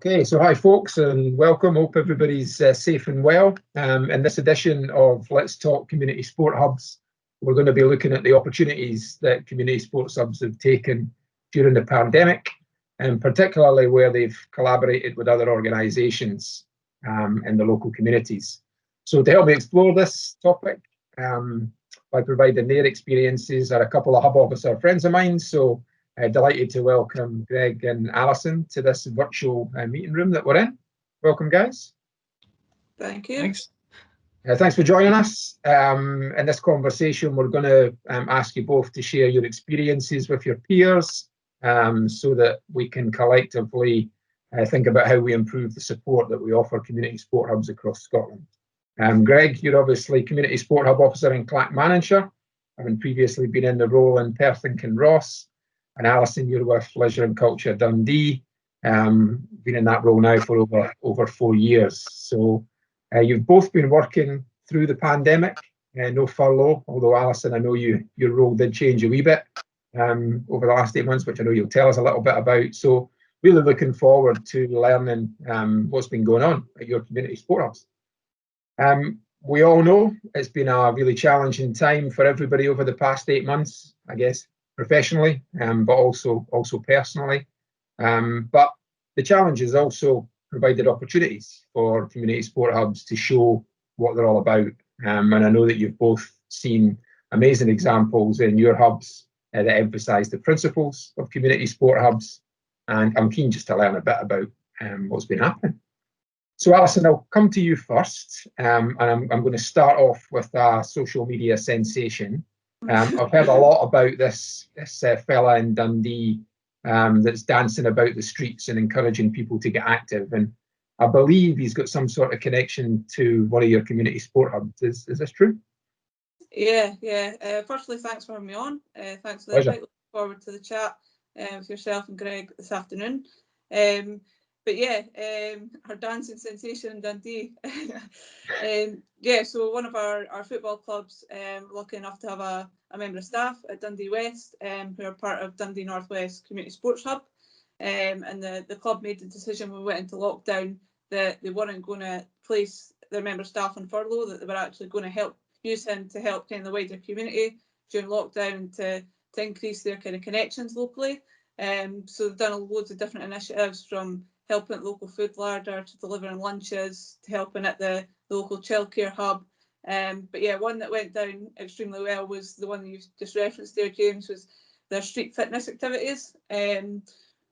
Okay, so hi folks and welcome. Hope everybody's safe and well. In this edition of Let's Talk Community Sport Hubs, we're going to be looking at the opportunities that community sports hubs have taken during the pandemic, and particularly where they've collaborated with other organisations in the local communities. So to help me explore this topic by providing their experiences are a couple of hub officer friends of mine. So delighted to welcome Greg and Alison to this virtual meeting room that we're in. Welcome, guys. Thank you. Thanks. Thanks for joining us. In this conversation, we're going to ask you both to share your experiences with your peers so that we can collectively think about how we improve the support that we offer community sport hubs across Scotland. Greg, you're obviously Community Sport Hub Officer in Clackmannanshire, having previously been in the role in Perth and Kinross. And Alison, you're with Leisure and Culture Dundee, been in that role now for over 4 years. So you've both been working through the pandemic, no furlough, although Alison, I know your role did change a wee bit over the last 8 months, which I know you'll tell us a little bit about. So really looking forward to learning what's been going on at your community sport hubs. We all know it's been a really challenging time for everybody over the past 8 months, I guess, professionally, but also personally. But the challenge has also provided opportunities for community sport hubs to show what they're all about. And I know that you've both seen amazing examples in your hubs that emphasise the principles of community sport hubs. And I'm keen just to learn a bit about what's been happening. So Alison, I'll come to you first. And I'm going to start off with a social media sensation. I've heard a lot about this fella in Dundee that's dancing about the streets and encouraging people to get active, and I believe he's got some sort of connection to one of your community sport hubs. Is this true? Yeah. Firstly, thanks for having me on. Thanks for the invite. Looking forward to the chat with yourself and Greg this afternoon. But yeah, her dancing sensation in Dundee. Yeah, so one of our football clubs, lucky enough to have a member of staff at Dundee West, who are part of Dundee Northwest Community Sports Hub. And the club made the decision when we went into lockdown that they weren't going to place their member staff on furlough, that they were actually going to use him to help kind of the wider community during lockdown to increase their kind of connections locally. So they've done loads of different initiatives, from helping at the local food larder to delivering lunches to helping at the local childcare hub. But yeah, one that went down extremely well was the one that you've just referenced there, James, was their street fitness activities.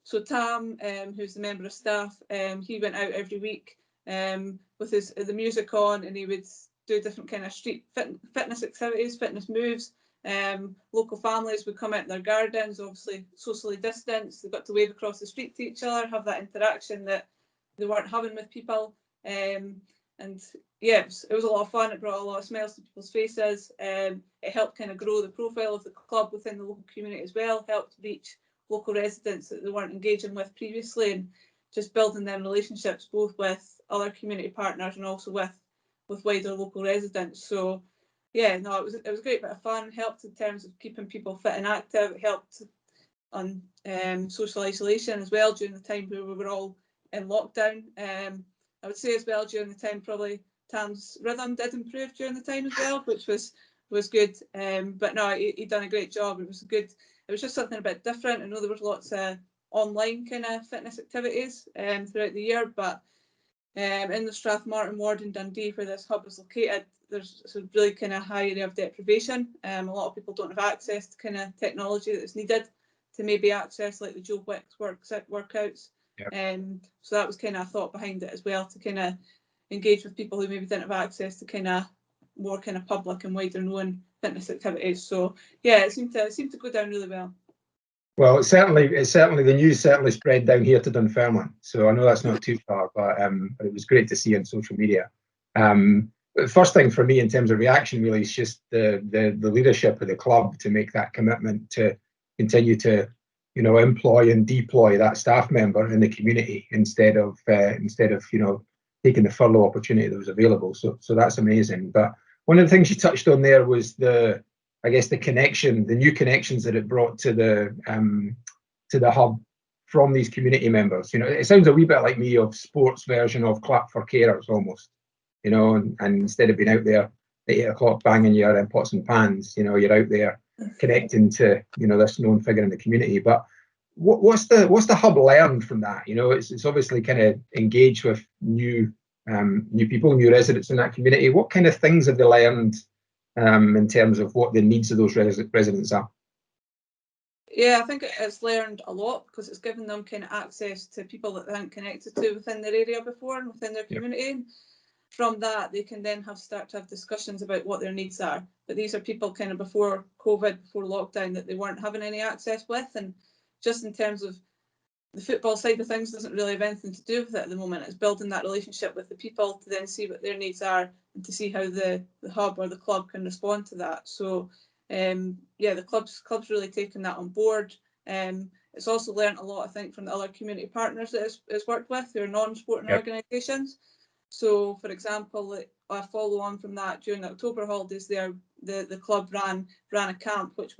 So Tam, who's the member of staff, he went out every week with the music on, and he would do different kind of street fitness activities, fitness moves. Local families would come out in their gardens, obviously socially distanced. They got to wave across the street to each other, have that interaction that they weren't having with people. And yeah, it was a lot of fun. It brought a lot of smiles to people's faces. It helped kind of grow the profile of the club within the local community as well, helped reach local residents that they weren't engaging with previously, and just building them relationships both with other community partners and also with wider local residents. So yeah, no, it was a great bit of fun. Helped in terms of keeping people fit and active. It helped on social isolation as well during the time where we were all in lockdown. I would say as well during the time probably Tam's rhythm did improve during the time as well, which was good. But no, he'd done a great job. It was good. It was just something a bit different. I know there was lots of online kind of fitness activities throughout the year, but in the Strathmartin ward in Dundee, where this hub is located, there's a really kind of high area of deprivation. A lot of people don't have access to kind of technology that's needed to maybe access like the Joe Wicks workouts. Yep. So that was kind of a thought behind it as well, to kind of engage with people who maybe didn't have access to kind of more kind of public and wider known fitness activities. So yeah, it seemed to go down really well. Well, it's certainly the news certainly spread down here to Dunfermline, so I know that's not too far, but it was great to see on social media. The first thing for me in terms of reaction really is just the leadership of the club to make that commitment to continue to employ and deploy that staff member in the community instead of taking the furlough opportunity that was available. So that's amazing. But one of the things you touched on there was the new connections that it brought to the hub from these community members? You know, it sounds a wee bit like me of sports version of Clap for Carers almost, you know, and instead of being out there at 8 o'clock banging your pots and pans, you know, you're out there connecting to, you know, this known figure in the community. But what's the hub learned from that? You know, it's obviously kind of engaged with new people, new residents in that community. What kind of things have they learned in terms of what the needs of those residents are? Yeah, I think it's learned a lot because it's given them kind of access to people that they hadn't connected to within their area before and within their community. Yep. From that, they can then start to have discussions about what their needs are. But these are people kind of before COVID, before lockdown, that they weren't having any access with. And just in terms of the football side of things, doesn't really have anything to do with it at the moment. It's building that relationship with the people to then see what their needs are and to see how the hub or the club can respond to that. So yeah, the club's really taken that on board. It's also learnt a lot, I think, from the other community partners that it's worked with, who are non-sporting organisations. So, for example, a follow on from that, during the October holidays, the club ran a camp which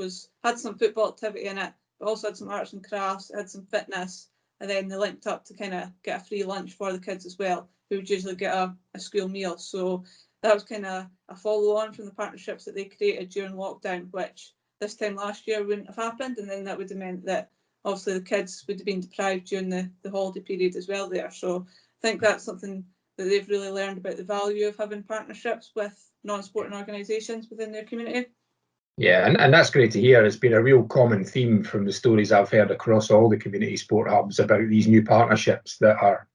had some football activity in it, but also had some arts and crafts, had some fitness, and then they linked up to kind of get a free lunch for the kids as well, who would usually get a school meal. So that was kind of a follow on from the partnerships that they created during lockdown, which this time last year wouldn't have happened, and then that would have meant that obviously the kids would have been deprived during the holiday period as well there. So I think that's something that they've really learned about the value of having partnerships with non-sporting organisations within their community. Yeah, and that's great to hear. It's been a real common theme from the stories I've heard across all the community sport hubs about these new partnerships that are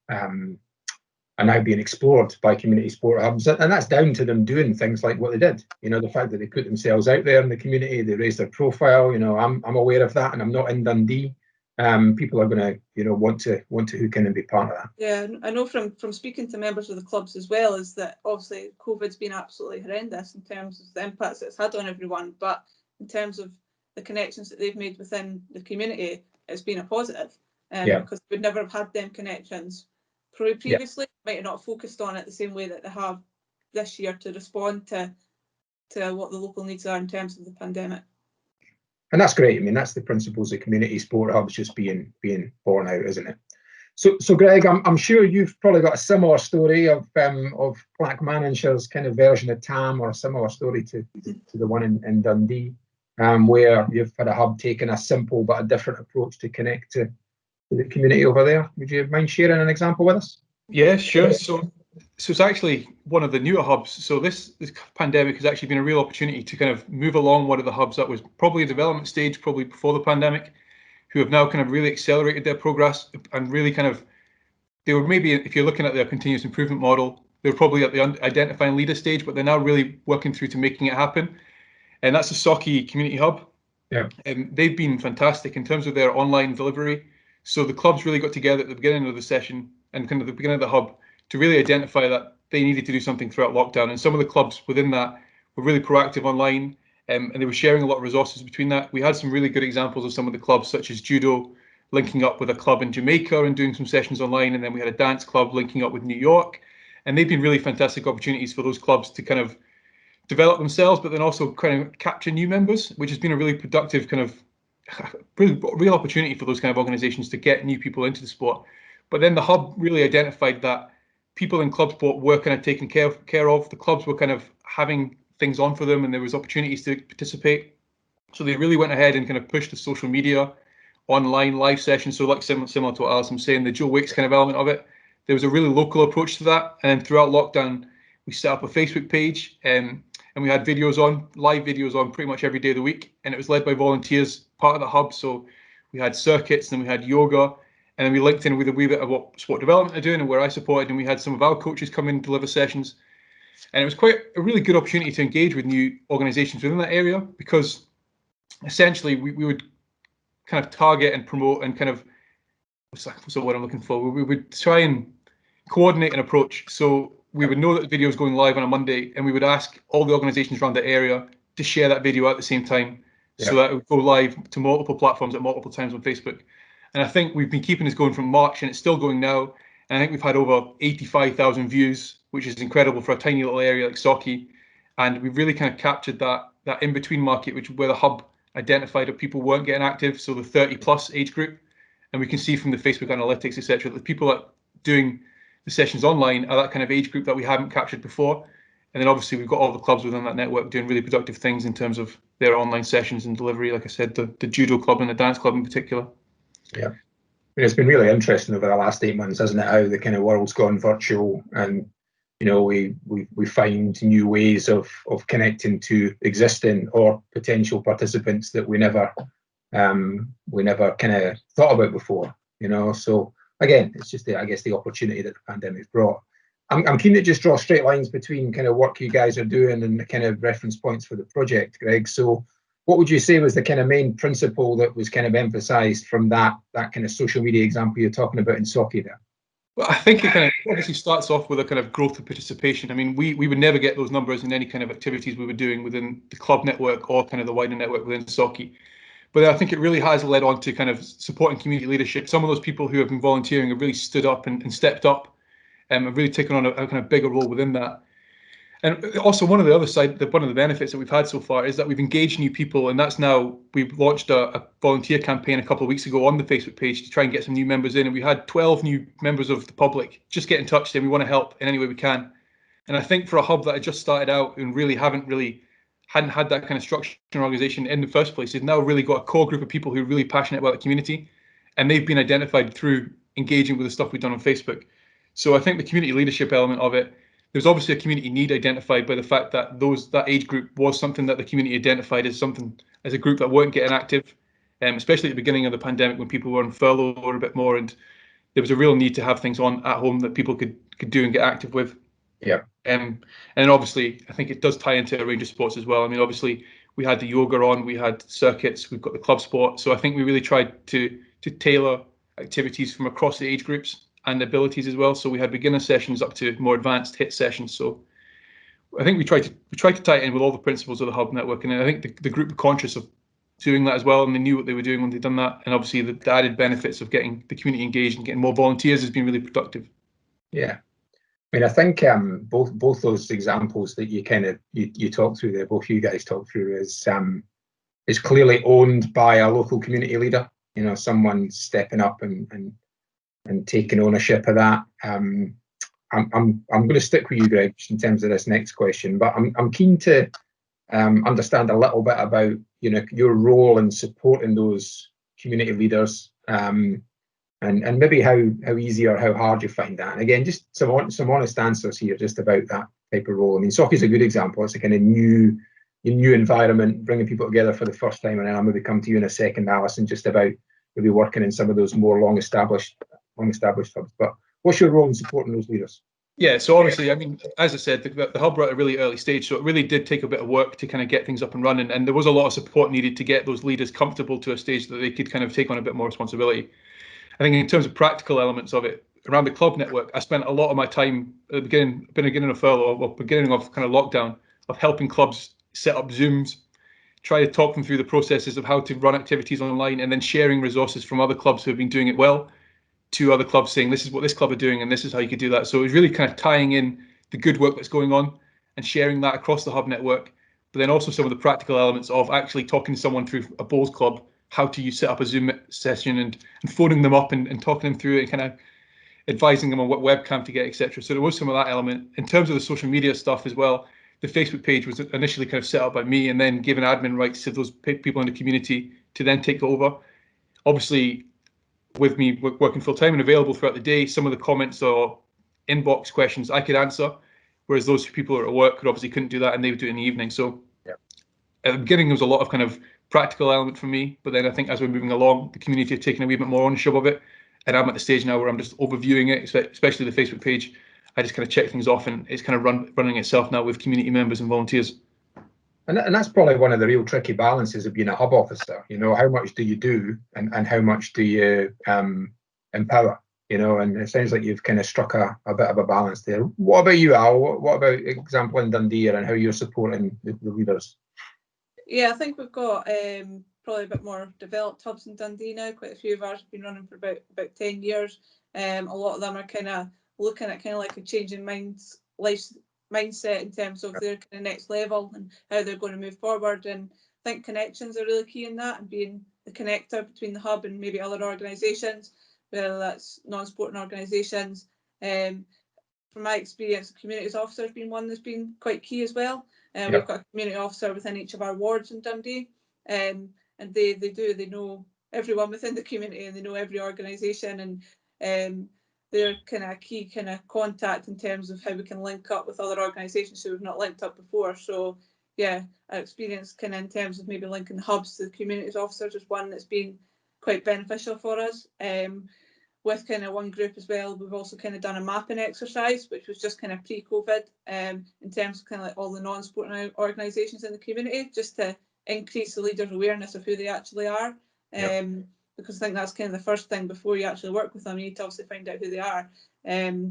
now being explored by community sport hubs. And that's down to them doing things like what they did. You know, the fact that they put themselves out there in the community, they raised their profile. You know, I'm aware of that, and I'm not in Dundee. People are going to, you know, want to hook in and be part of that. Yeah, I know from speaking to members of the clubs as well, is that obviously COVID's been absolutely horrendous in terms of the impacts it's had on everyone, but in terms of the connections that they've made within the community, it's been a positive. Because we'd never have had them connections previously. Might have not focused on it the same way that they have this year to respond to what the local needs are in terms of the pandemic. And that's great. I mean, that's the principles of community sport hubs just being born out, isn't it? So Greg, I'm sure you've probably got a similar story of Clackmannanshire's kind of version of TAM, or a similar story to the one in Dundee, where you've had a hub taking a simple but a different approach to connect to the community over there. Would you mind sharing an example with us? Yeah, sure. So it's actually one of the newer hubs. So this pandemic has actually been a real opportunity to kind of move along one of the hubs that was probably a development stage, probably before the pandemic, who have now kind of really accelerated their progress and really kind of, they were maybe, if you're looking at their continuous improvement model, they're probably at the identifying leader stage, but they're now really working through to making it happen. And that's the Socky Community Hub. Yeah. They've been fantastic in terms of their online delivery. So the clubs really got together at the beginning of the session and kind of the beginning of the hub to really identify that they needed to do something throughout lockdown. And some of the clubs within that were really proactive online, and they were sharing a lot of resources between that. We had some really good examples of some of the clubs, such as judo, linking up with a club in Jamaica and doing some sessions online. And then we had a dance club linking up with New York. And they've been really fantastic opportunities for those clubs to kind of develop themselves, but then also kind of capture new members, which has been a really productive kind of real opportunity for those kind of organizations to get new people into the sport. But then the hub really identified that people in club sport were kind of taken care of. The clubs were kind of having things on for them, and there was opportunities to participate. So they really went ahead and kind of pushed the social media, online live sessions. So like similar to what Alison was saying, the Joe Wicks kind of element of it. There was a really local approach to that. And then throughout lockdown, we set up a Facebook page, and we had live videos on pretty much every day of the week. And it was led by volunteers, part of the hub. So we had circuits, and we had yoga, and then we linked in with a wee bit of what sport development are doing and where I supported. And we had some of our coaches come in and deliver sessions. And it was quite a really good opportunity to engage with new organizations within that area, because essentially we would kind of target and promote and kind of, what's the word I'm looking for? We would try and coordinate an approach. So we would know that the video was going live on a Monday, and we would ask all the organizations around the area to share that video at the same time, so that it would go live to multiple platforms at multiple times on Facebook. And I think we've been keeping this going from March, and it's still going now. And I think we've had over 85,000 views, which is incredible for a tiny little area like Socky. And we've really kind of captured that in-between market, where the hub identified that people weren't getting active, so the 30 plus age group. and we can see from the Facebook analytics, etc., that the people that are doing the sessions online are that kind of age group that we haven't captured before. And then obviously we've got all the clubs within that network doing really productive things in terms of their online sessions and delivery. Like I said, the judo club and the dance club in particular. Yeah, I mean, it's been really interesting over the last 8 months, hasn't it? How the kind of world's gone virtual, and we find new ways of connecting to existing or potential participants that we never kind of thought about before. So again, it's just I guess the opportunity that the pandemic brought. I'm keen to just draw straight lines between kind of work you guys are doing and the kind of reference points for the project, Greg. So what would you say was the kind of main principle that was kind of emphasised from that kind of social media example you're talking about in Socky there? Well, I think it kind of obviously starts off with a kind of growth of participation. I mean, we would never get those numbers in any kind of activities we were doing within the club network or kind of the wider network within Socky. But I think it really has led on to kind of supporting community leadership. Some of those people who have been volunteering have really stood up and stepped up. Have really taken on a kind of bigger role within that. And also one of the benefits that we've had so far is that we've engaged new people, and that's now, we've launched a volunteer campaign a couple of weeks ago on the Facebook page to try and get some new members in, and we had 12 new members of the public just get in touch saying we want to help in any way we can. And I think for a hub that had just started out and really hadn't had that kind of structure and organisation in the first place, it's now really got a core group of people who are really passionate about the community, and they've been identified through engaging with the stuff we've done on Facebook. So I think the community leadership element of it, there's obviously a community need identified by the fact that that age group was something that the community identified as a group that weren't getting active, especially at the beginning of the pandemic when people were on furlough or a bit more, and there was a real need to have things on at home that people could do and get active with. Yeah. And obviously I think it does tie into a range of sports as well. I mean, obviously we had the yoga on, we had circuits, we've got the club sport. So I think we really tried to tailor activities from across the age groups and abilities as well. So we had beginner sessions up to more advanced HIIT sessions. So I think we tried to tie it in with all the principles of the hub network, and I think the group were conscious of doing that as well, and they knew what they were doing when they'd done that. And obviously the added benefits of getting the community engaged and getting more volunteers has been really productive. Yeah, I mean, I think both those examples that you talked through there, both you guys talked through, is clearly owned by a local community leader. Someone stepping up and taking ownership of that. I'm going to stick with you, Greg, in terms of this next question, but I'm keen to understand a little bit about your role in supporting those community leaders, and maybe how easy or how hard you find that. And again, just some honest answers here, just about that type of role. I mean, Socky's a good example. It's a kind of new environment, bringing people together for the first time, and then I'll maybe come to you in a second, Alison, just about maybe working in some of those more long established hubs. But what's your role in supporting those leaders? Yeah, so obviously, I mean, as I said, the hub were at a really early stage, so it really did take a bit of work to kind of get things up and running, and there was a lot of support needed to get those leaders comfortable to a stage that they could kind of take on a bit more responsibility. I think in terms of practical elements of it, around the club network, I spent a lot of my time at the beginning of furlough, or beginning of kind of lockdown, of helping clubs set up Zooms, try to talk them through the processes of how to run activities online, and then sharing resources from other clubs who have been doing it well to other clubs, saying this is what this club are doing and this is how you could do that. So it was really kind of tying in the good work that's going on and sharing that across the hub network, but then also some of the practical elements of actually talking to someone through a bowls club, how to set up a Zoom session, and phoning them up and talking them through it, and kind of advising them on what webcam to get, etc. So there was some of that element. In terms of the social media stuff as well, the Facebook page was initially kind of set up by me and then given admin rights to those people in the community to then take over. Obviously, with me working full time and available throughout the day, some of the comments or inbox questions I could answer, whereas those people who are at work couldn't do that, and they would do it in the evening. So at the beginning, there was a lot of kind of practical element for me, but then I think as we're moving along, the community have taken a wee bit more ownership of it, and I'm at the stage now where I'm just overviewing it, especially the Facebook page. I just kind of check things off, and it's kind of running itself now with community members and volunteers. And that's probably one of the real tricky balances of being a hub officer. How much do you do, and how much do you empower? And it sounds like you've kind of struck a bit of a balance there. What about you, Al? What about example in Dundee and how you're supporting the leaders? Yeah, I think we've got probably a bit more developed hubs in Dundee now. Quite a few of ours have been running for about 10 years. A lot of them are kind of looking at kind of like a changing mindset in terms of their kind of next level and how they're going to move forward. And I think connections are really key in that, and being connector between the hub and maybe other organisations, whether that's non-sporting organisations. From my experience, the communities officer has been one that's been quite key as well. We've got a community officer within each of our wards in Dundee, and they know everyone within the community, and they know every organisation, and they're kind of a key kind of contact in terms of how we can link up with other organisations who we've not linked up before. So yeah, our experience kind of in terms of maybe linking the hubs to the communities officers is one that's been quite beneficial for us. With kind of one group as well, we've also kind of done a mapping exercise, which was just kind of pre-COVID, in terms of kind of like all the non-sporting organisations in the community, just to increase the leaders' awareness of who they actually are. Because I think that's kind of the first thing before you actually work with them. You need to obviously find out who they are.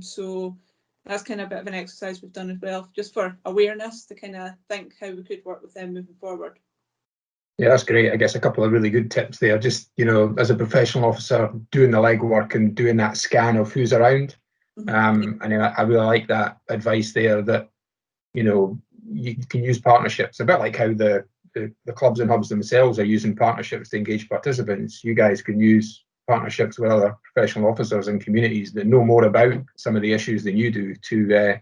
So that's kind of a bit of an exercise we've done as well, just for awareness, to kind of think how we could work with them moving forward. Yeah, that's great. I guess a couple of really good tips there. Just, you know, as a professional officer, doing the legwork and doing that scan of who's around. And I really like that advice there, that, you know, you can use partnerships, a bit like how the clubs and hubs themselves are using partnerships to engage participants. You guys can use partnerships with other professional officers and communities that know more about some of the issues than you do to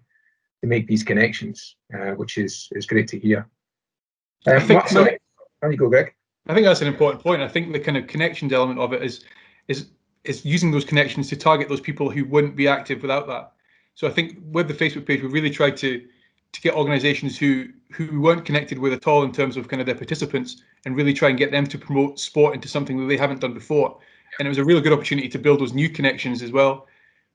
make these connections, which is great to hear. I think so. There you go, Greg. I think that's an important point. I think the kind of connections element of it is using those connections to target those people who wouldn't be active without that. So I think with the Facebook page, we really tried to get organisations who we weren't connected with at all in terms of kind of their participants, and really try and get them to promote sport into something that they haven't done before. And it was a really good opportunity to build those new connections as well,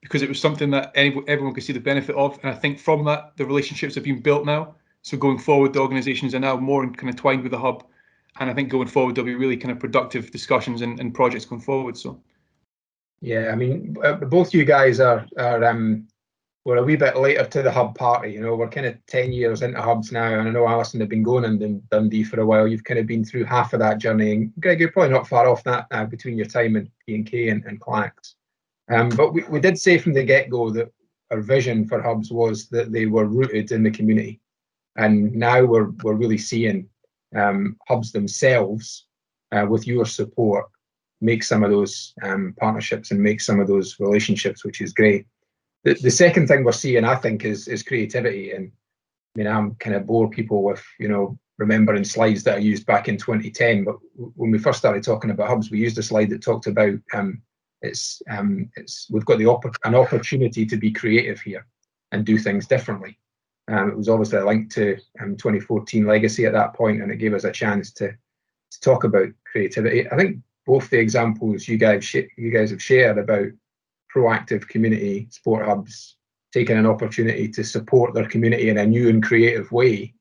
because it was something that everyone could see the benefit of. And I think from that, the relationships have been built now. So going forward, the organisations are now more kind of twined with the hub. And I think going forward, there'll be really kind of productive discussions and projects going forward. So, yeah, I mean, both you guys are we're a wee bit later to the hub party. You know, we're kind of 10 years into hubs now, and I know Alison had been going in Dundee for a while. You've kind of been through half of that journey, and Greg, you're probably not far off that between your time in P&K and Clacks. But we did say from the get-go that our vision for hubs was that they were rooted in the community, and now we're really seeing hubs themselves, with your support, make some of those partnerships and make some of those relationships, which is great. The second thing we're seeing, I think, is creativity. And I mean, I'm kind of bore people with, you know, remembering slides that I used back in 2010. But when we first started talking about hubs, we used a slide that talked about we've got an opportunity to be creative here and do things differently. It was obviously a link to 2014 legacy at that point, and it gave us a chance to talk about creativity. I think both the examples you guys have shared about proactive community sport hubs taking an opportunity to support their community in a new and creative way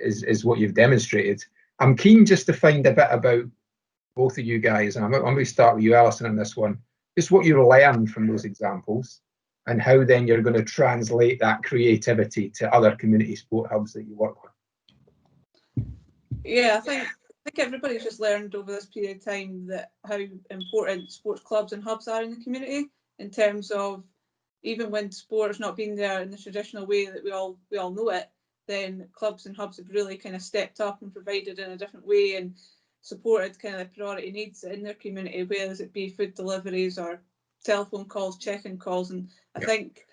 is what you've demonstrated. I'm keen just to find a bit about both of you guys, and I'm going to start with you, Alison, on this one. Just what you learned from those examples, and how then you're going to translate that creativity to other community sport hubs that you work with. Yeah, I think everybody's just learned over this period of time that how important sports clubs and hubs are in the community, in terms of even when sport's not been there in the traditional way that we all know it, then clubs and hubs have really kind of stepped up and provided in a different way and supported kind of the priority needs in their community, whether it be food deliveries or telephone calls, check-in calls. And I think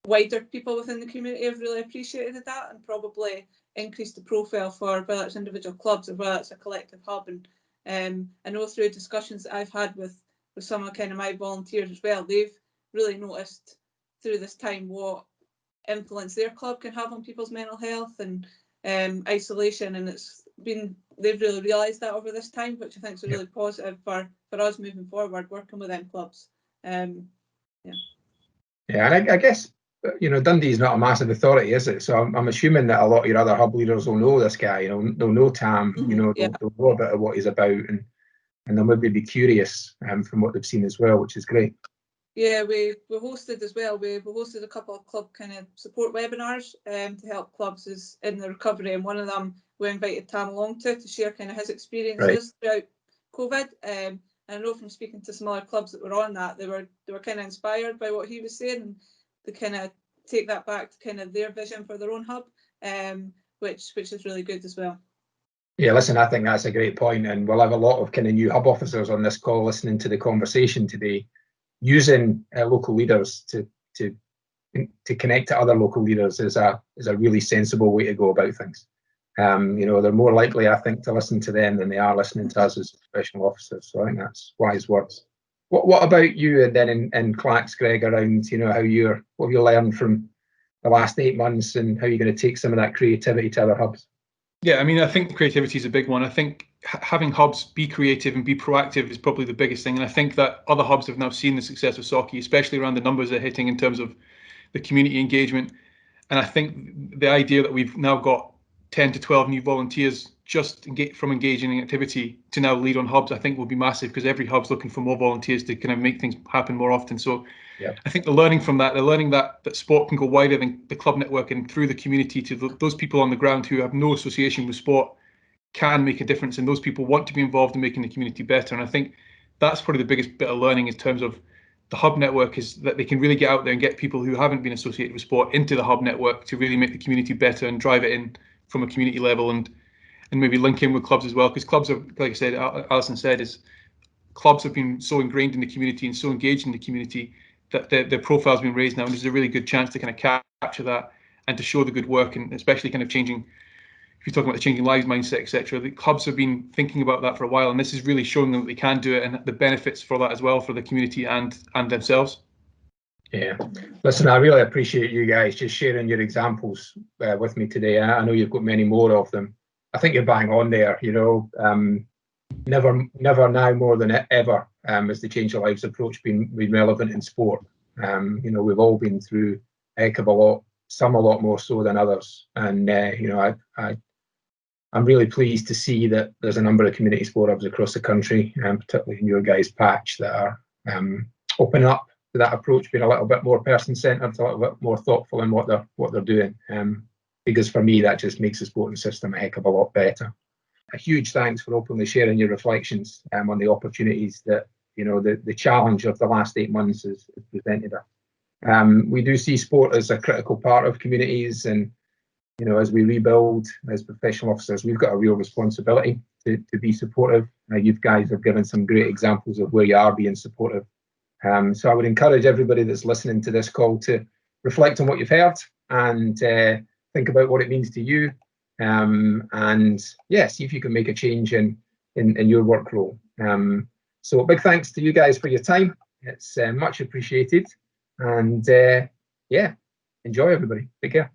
wider people within the community have really appreciated that, and probably increased the profile for whether it's individual clubs or whether it's a collective hub. And I know through discussions that I've had with some of kind of my volunteers as well, they've really noticed through this time what influence their club can have on people's mental health and isolation, and they've really realised that over this time, which I think is really positive for us moving forward, working with them clubs. And I guess, you know, Dundee's not a massive authority, is it? So I'm assuming that a lot of your other hub leaders will know this guy. You know, they'll know Tam. You know, they'll know a bit of what he's about, and they'll maybe be curious from what they've seen as well, which is great. Yeah, we hosted as well. We hosted a couple of club kind of support webinars to help clubs in the recovery, and one of them we invited Tam along to share kind of his experiences throughout COVID. And I know from speaking to some other clubs that were on that, they were kind of inspired by what he was saying, and they kind of take that back to kind of their vision for their own hub, which is really good as well. Yeah, listen, I think that's a great point, and we'll have a lot of kind of new hub officers on this call listening to the conversation today, using local leaders to connect to other local leaders is a really sensible way to go about things. They're more likely, I think, to listen to them than they are listening to us as professional officers. So I think that's wise words. What about you, and then in Clacks, Greg, around what you learned from the last 8 months, and how you're going to take some of that creativity to other hubs? Yeah, I mean, I think creativity is a big one. I think having hubs be creative and be proactive is probably the biggest thing. And I think that other hubs have now seen the success of Socky, especially around the numbers they're hitting in terms of the community engagement. And I think the idea that we've now got 10 to 12 new volunteers just from engaging in activity to now lead on hubs, I think will be massive, because every hub's looking for more volunteers to kind of make things happen more often. So yep. I think the learning from that, that sport can go wider than the club network, and through the community to those people on the ground who have no association with sport can make a difference, and those people want to be involved in making the community better. And I think that's probably the biggest bit of learning in terms of the hub network, is that they can really get out there and get people who haven't been associated with sport into the hub network to really make the community better and drive it in from a community level, and maybe link in with clubs as well, because clubs are, like I said, Alison said, clubs have been so ingrained in the community and so engaged in the community that their profile's been raised now, and there's a really good chance to kind of capture that and to show the good work, and especially kind of changing, if you're talking about the changing lives mindset, etc. The clubs have been thinking about that for a while, and this is really showing them that they can do it, and the benefits for that as well for the community and themselves. Yeah, listen, I really appreciate you guys just sharing your examples with me today. I know you've got many more of them. I think you're bang on there. Never now more than ever has the Change Your Lives approach been relevant in sport. We've all been through a heck of a lot, some a lot more so than others, and I'm really pleased to see that there's a number of community sport hubs across the country, particularly in your guys' patch, that are opening up to that approach, being a little bit more person-centred, a little bit more thoughtful in what they're doing. Because for me, that just makes the sporting system a heck of a lot better. A huge thanks for openly sharing your reflections on the opportunities that the challenge of the last 8 months has presented us. We do see sport as a critical part of communities, and as we rebuild as professional officers, we've got a real responsibility to be supportive. You guys have given some great examples of where you are being supportive. So I would encourage everybody that's listening to this call to reflect on what you've heard and think about what it means to you, and see if you can make a change in your work role. So big thanks to you guys for your time. It's much appreciated, and enjoy, everybody. Take care.